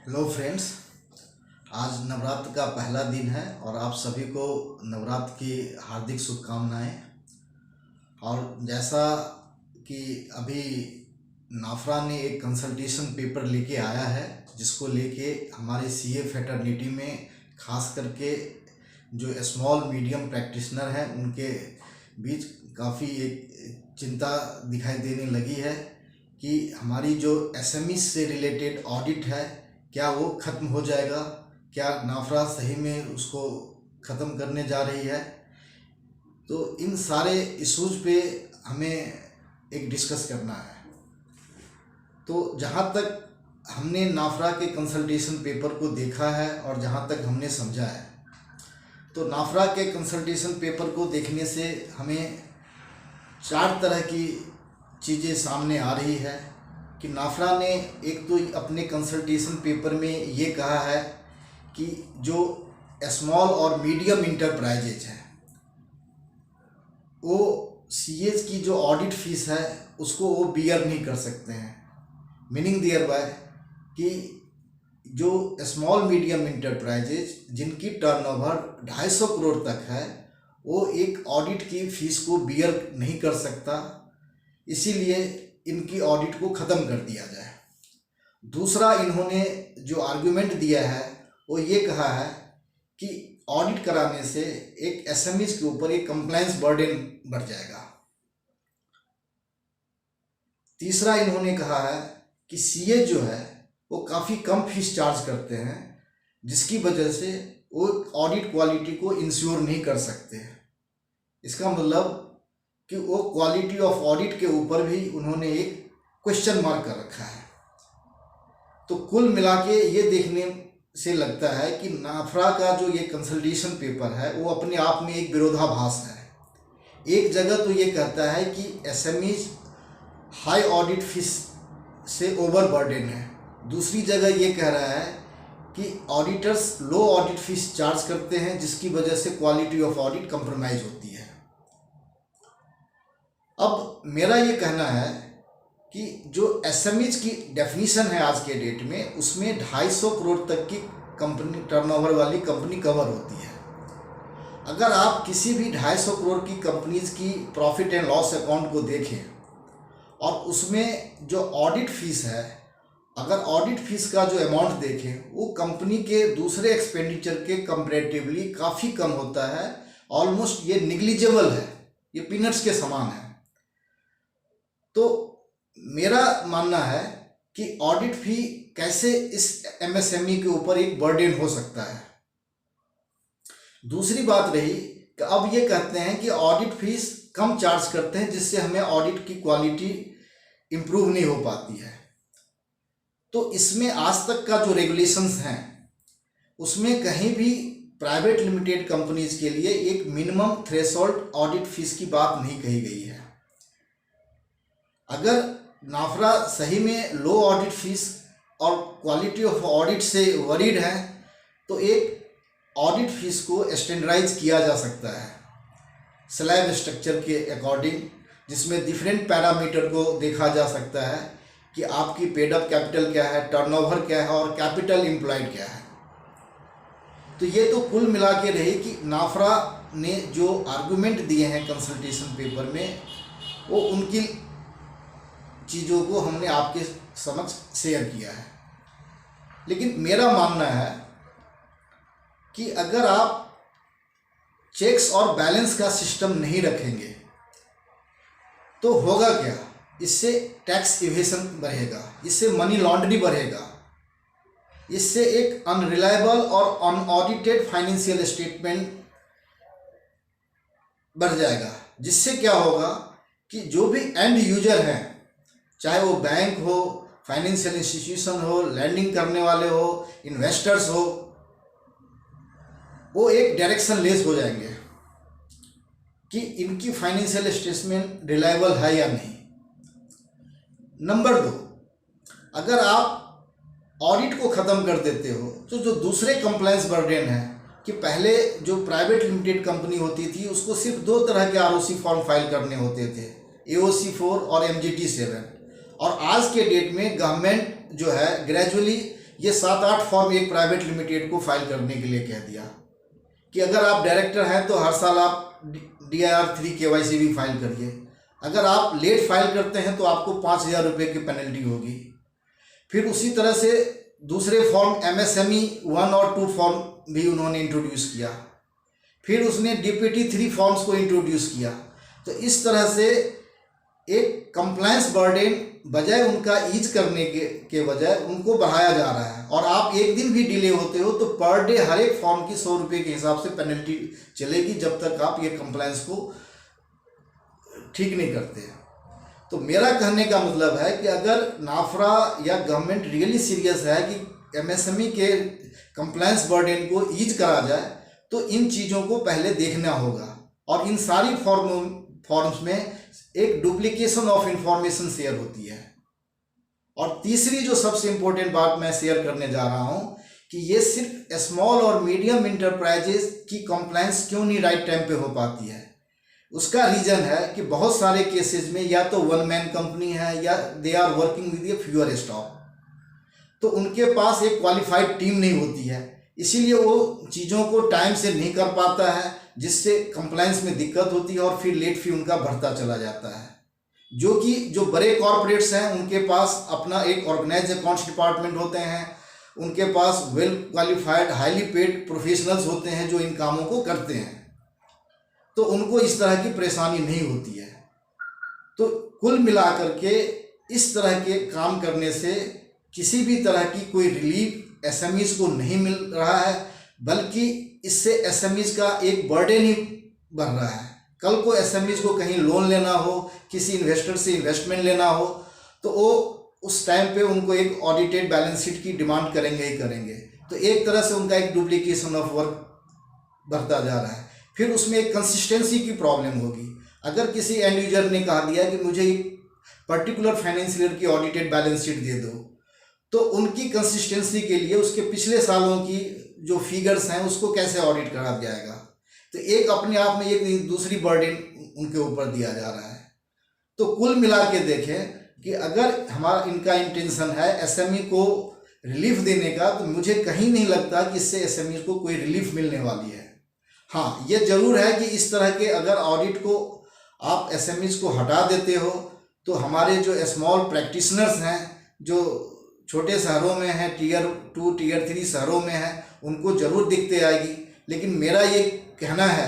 Hello friends. आज नवरात्र का पहला दिन है और आप सभी को नवरात्र की हार्दिक शुभकामनाएं। और जैसा कि अभी नाफरा ने एक कंसल्टेशन पेपर लेके आया है, जिसको लेके हमारे सीए फ्रेटर्निटी में खास करके जो स्मॉल मीडियम प्रैक्टिशनर हैं उनके बीच काफ़ी एक चिंता दिखाई देने लगी है कि हमारी जो एसएमई से रिलेटेड ऑडिट है क्या वो ख़त्म हो जाएगा, क्या नाफरा सही में उसको ख़त्म करने जा रही है। तो इन सारे इश्यूज पे हमें एक डिस्कस करना है। तो जहाँ तक हमने नाफरा के कंसल्टेशन पेपर को देखा है और जहाँ तक हमने समझा है, तो नाफरा के कंसल्टेशन पेपर को देखने से हमें 4 तरह की चीज़ें सामने आ रही है कि नाफरा ने एक तो अपने कंसल्टेशन पेपर में ये कहा है कि जो स्मॉल और मीडियम इंटरप्राइजेज हैं वो सीएज की जो ऑडिट फीस है उसको वो बियर नहीं कर सकते हैं। मीनिंग दियर बाय कि जो स्मॉल मीडियम इंटरप्राइजेज जिनकी टर्नओवर 250 करोड़ तक है वो एक ऑडिट की फ़ीस को बियर नहीं कर सकता, इसीलिए इनकी ऑडिट को ख़त्म कर दिया जाए। दूसरा इन्होंने जो आर्गुमेंट दिया है वो ये कहा है कि ऑडिट कराने से एक एसएमईज के ऊपर एक कंप्लायंस बर्डन बढ़ जाएगा। तीसरा इन्होंने कहा है कि सीए जो है वो काफ़ी कम फीस चार्ज करते हैं, जिसकी वजह से वो ऑडिट क्वालिटी को इंश्योर नहीं कर सकते। इसका मतलब कि वो क्वालिटी ऑफ ऑडिट के ऊपर भी उन्होंने एक क्वेश्चन मार्क कर रखा है। तो कुल मिला के ये देखने से लगता है कि नाफरा का जो ये कंसल्टेशन पेपर है वो अपने आप में एक विरोधाभास है। एक जगह तो ये कहता है कि एसएमईज हाई ऑडिट फीस से ओवरबर्डन है, दूसरी जगह ये कह रहा है कि ऑडिटर्स लो ऑडिट फीस चार्ज करते हैं, जिसकी वजह से क्वालिटी ऑफ ऑडिट कंप्रोमाइज होती है। अब मेरा ये कहना है कि जो एसएमईज की डेफिनीशन है आज के डेट में, उसमें 250 करोड़ तक की कंपनी टर्नओवर वाली कंपनी कवर होती है। अगर आप किसी भी 250 करोड़ की कंपनीज की प्रॉफिट एंड लॉस अकाउंट को देखें और उसमें जो ऑडिट फीस है, अगर ऑडिट फीस का जो अमाउंट देखें वो कंपनी के दूसरे एक्सपेंडिचर के कंपैरेटिवली काफ़ी कम होता है। ऑलमोस्ट ये निग्लिजिबल है, ये पीनट्स के समान है। तो मेरा मानना है कि ऑडिट फी कैसे इस एमएसएमई के ऊपर एक बर्डन हो सकता है। दूसरी बात रही कि अब ये कहते हैं कि ऑडिट फीस कम चार्ज करते हैं, जिससे हमें ऑडिट की क्वालिटी इम्प्रूव नहीं हो पाती है। तो इसमें आज तक का जो रेगुलेशंस हैं उसमें कहीं भी प्राइवेट लिमिटेड कंपनीज के लिए एक मिनिमम थ्रेशोल्ड ऑडिट फीस की बात नहीं कही गई है। अगर नाफरा सही में लो ऑडिट फीस और क्वालिटी ऑफ ऑडिट से वरीड है तो एक ऑडिट फीस को स्टैंडर्डाइज किया जा सकता है स्लैब स्ट्रक्चर के अकॉर्डिंग, जिसमें डिफरेंट पैरामीटर को देखा जा सकता है कि आपकी पेड अप कैपिटल क्या है, टर्नओवर क्या है और कैपिटल एम्प्लॉयड क्या है। तो ये तो कुल मिला के रही कि नाफरा ने जो आर्गुमेंट दिए हैं कंसल्टेशन पेपर में, वो उनकी चीज़ों को हमने आपके समक्ष शेयर किया है। लेकिन मेरा मानना है कि अगर आप चेक्स और बैलेंस का सिस्टम नहीं रखेंगे तो होगा क्या, इससे टैक्स इवेशन बढ़ेगा, इससे मनी लॉन्ड्री बढ़ेगा, इससे एक अनरिलायबल और अनऑडिटेड फाइनेंशियल स्टेटमेंट बढ़ जाएगा, जिससे क्या होगा कि जो भी एंड यूजर हैं, चाहे वो बैंक हो, फाइनेंशियल इंस्टीट्यूशन हो, लैंडिंग करने वाले हो, इन्वेस्टर्स हो, वो एक डायरेक्शन लेस हो जाएंगे कि इनकी फाइनेंशियल स्टेटमेंट रिलायबल है या नहीं। नंबर 2, अगर आप ऑडिट को ख़त्म कर देते हो तो जो दूसरे कंप्लायंस बर्डन है कि पहले जो प्राइवेट लिमिटेड कंपनी होती थी उसको सिर्फ 2 तरह के आरओसी फॉर्म फाइल करने होते थे, AOC 4 और MGT 7, और आज के डेट में गवर्नमेंट जो है ग्रेजुअली ये 7-8 फॉर्म एक प्राइवेट लिमिटेड को फाइल करने के लिए कह दिया कि अगर आप डायरेक्टर हैं तो हर साल आप DIR-3 KYC भी फाइल करिए। अगर आप लेट फाइल करते हैं तो आपको 5,000 रुपये की पेनल्टी होगी। फिर उसी तरह से दूसरे फॉर्म MSME 1 और 2 फॉर्म भी उन्होंने इंट्रोड्यूस किया। फिर उसने DPT-3 फॉर्म्स को इंट्रोड्यूस किया। तो इस तरह से एक कंप्लायंस बर्डन बजाय उनका ईज करने के बजाय उनको बढ़ाया जा रहा है। और आप एक दिन भी डिले होते हो तो पर डे हर एक फॉर्म की 100 रुपये के हिसाब से पेनल्टी चलेगी जब तक आप ये कंप्लायंस को ठीक नहीं करते हैं। तो मेरा कहने का मतलब है कि अगर नाफरा या गवर्नमेंट रियली सीरियस है कि MSME के कंप्लायंस बर्डन को ईज करा जाए तो इन चीज़ों को पहले देखना होगा। और इन सारी फॉर्म्स में एक डुप्लीकेशन ऑफ इंफॉर्मेशन शेयर होती है। और तीसरी जो सबसे इम्पोर्टेंट बात मैं शेयर करने जा रहा हूँ कि ये सिर्फ स्मॉल और मीडियम इंटरप्राइजेज की कंप्लायंस क्यों नहीं राइट टाइम पे हो पाती है। उसका रीज़न है कि बहुत सारे केसेस में या तो वन मैन कंपनी है या they are working with a fewer stock, तो उनके पास एक क्वालिफाइड टीम नहीं होती है, इसीलिए वो चीज़ों को टाइम से नहीं कर पाता है, जिससे कंप्लायंस में दिक्कत होती है और फिर लेट फी उनका बढ़ता चला जाता है। जो बड़े कॉरपोरेट्स हैं उनके पास अपना एक ऑर्गेनाइज अकाउंट्स डिपार्टमेंट होते हैं, उनके पास well qualified highly paid professionals होते हैं जो इन कामों को करते हैं, तो उनको इस तरह की परेशानी नहीं होती है। तो कुल मिलाकर के इस तरह के काम करने से किसी भी तरह की कोई रिलीफ SMEs को नहीं मिल रहा है, बल्कि इससे SMEs का एक बर्डन ही बढ़ रहा है। कल को SMEs को कहीं लोन लेना हो, किसी इन्वेस्टर से इन्वेस्टमेंट लेना हो, तो वो उस टाइम पे उनको एक ऑडिटेड बैलेंस शीट की डिमांड करेंगे ही करेंगे। तो एक तरह से उनका एक डुप्लीकेशन ऑफ वर्क बढ़ता जा रहा है। फिर उसमें एक कंसिस्टेंसी की प्रॉब्लम होगी। अगर किसी एंड यूजर ने कहा दिया कि मुझे एक पर्टिकुलर फाइनेंशियल की ऑडिटेड बैलेंस शीट दे दो, तो उनकी कंसिस्टेंसी के लिए उसके पिछले सालों की जो फिगर्स हैं उसको कैसे ऑडिट करा जाएगा। तो एक अपने आप में एक दूसरी बर्डन उनके ऊपर दिया जा रहा है। तो कुल मिला के देखें कि अगर हमारा इनका इंटेंशन है SME को रिलीफ देने का, तो मुझे कहीं नहीं लगता कि इससे SME को कोई रिलीफ मिलने वाली है। हाँ, ये ज़रूर है कि इस तरह के अगर ऑडिट को आप SMEs को हटा देते हो तो हमारे जो स्मॉल प्रैक्टिशनर्स हैं, जो छोटे शहरों में हैं, Tier 2 Tier 3 शहरों में हैं, उनको ज़रूर दिखते आएगी। लेकिन मेरा ये कहना है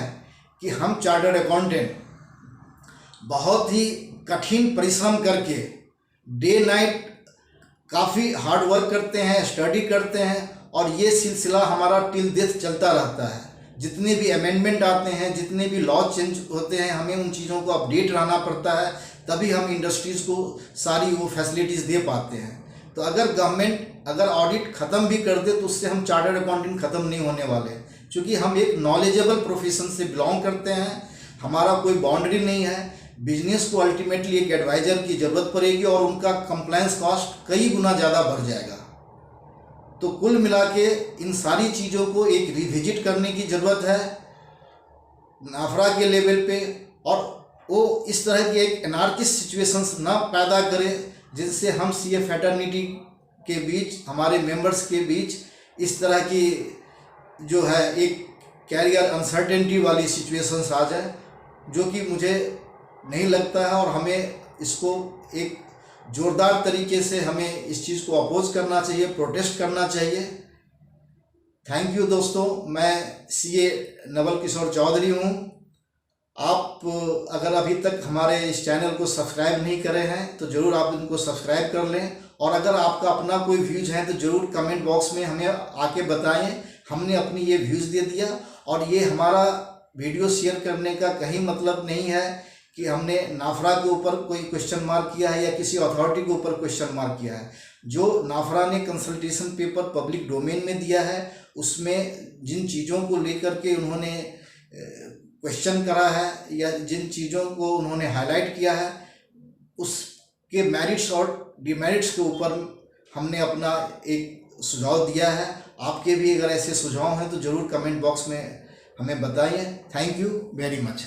कि हम चार्टर्ड अकाउंटेंट बहुत ही कठिन परिश्रम करके डे नाइट काफ़ी हार्ड वर्क करते हैं, स्टडी करते हैं, और ये सिलसिला हमारा टिल डेथ चलता रहता है। जितने भी अमेंडमेंट आते हैं, जितने भी लॉ चेंज होते हैं, हमें उन चीज़ों को अपडेट रहना पड़ता है, तभी हम इंडस्ट्रीज़ को सारी वो फैसिलिटीज़ दे पाते हैं। तो अगर गवर्नमेंट अगर ऑडिट ख़त्म भी कर दे तो उससे हम चार्टर्ड अकाउंटेंट ख़त्म नहीं होने वाले, क्योंकि हम एक नॉलेजेबल प्रोफेशन से बिलोंग करते हैं। हमारा कोई बाउंड्री नहीं है। बिजनेस को अल्टीमेटली एक एडवाइज़र की ज़रूरत पड़ेगी और उनका कंप्लायंस कॉस्ट कई गुना ज़्यादा बढ़ जाएगा। तो कुल मिला के इन सारी चीज़ों को एक रिविजिट करने की ज़रूरत है नाफरा के लेवल पे, और वो इस तरह की एक एनार्किस्ट सिचुएशंस ना पैदा करे जिनसे हम CA फैटर्निटी के बीच, हमारे मेंबर्स के बीच इस तरह की जो है एक कैरियर अनसर्टेनिटी वाली सिचुएशंस आ जाए, जो कि मुझे नहीं लगता है। और हमें इसको एक ज़ोरदार तरीके से हमें इस चीज़ को अपोज करना चाहिए, प्रोटेस्ट करना चाहिए। थैंक यू दोस्तों, मैं CA नवल किशोर चौधरी हूँ। आप अगर अभी तक हमारे इस चैनल को सब्सक्राइब नहीं करे हैं तो ज़रूर आप इनको सब्सक्राइब कर लें, और अगर आपका अपना कोई व्यूज़ है तो ज़रूर कमेंट बॉक्स में हमें आके बताएं। हमने अपनी ये व्यूज़ दे दिया, और ये हमारा वीडियो शेयर करने का कहीं मतलब नहीं है कि हमने नाफरा के ऊपर कोई क्वेश्चन मार्क किया है या किसी अथॉरिटी के ऊपर क्वेश्चन मार्क किया है। जो नाफरा ने कंसल्टेशन पेपर पब्लिक डोमेन में दिया है, उसमें जिन चीज़ों को लेकर के उन्होंने क्वेश्चन करा है या जिन चीज़ों को उन्होंने हाईलाइट किया है, उसके मेरिट्स और डिमेरिट्स के ऊपर हमने अपना एक सुझाव दिया है। आपके भी अगर ऐसे सुझाव हैं तो ज़रूर कमेंट बॉक्स में हमें बताइए। Thank you very much.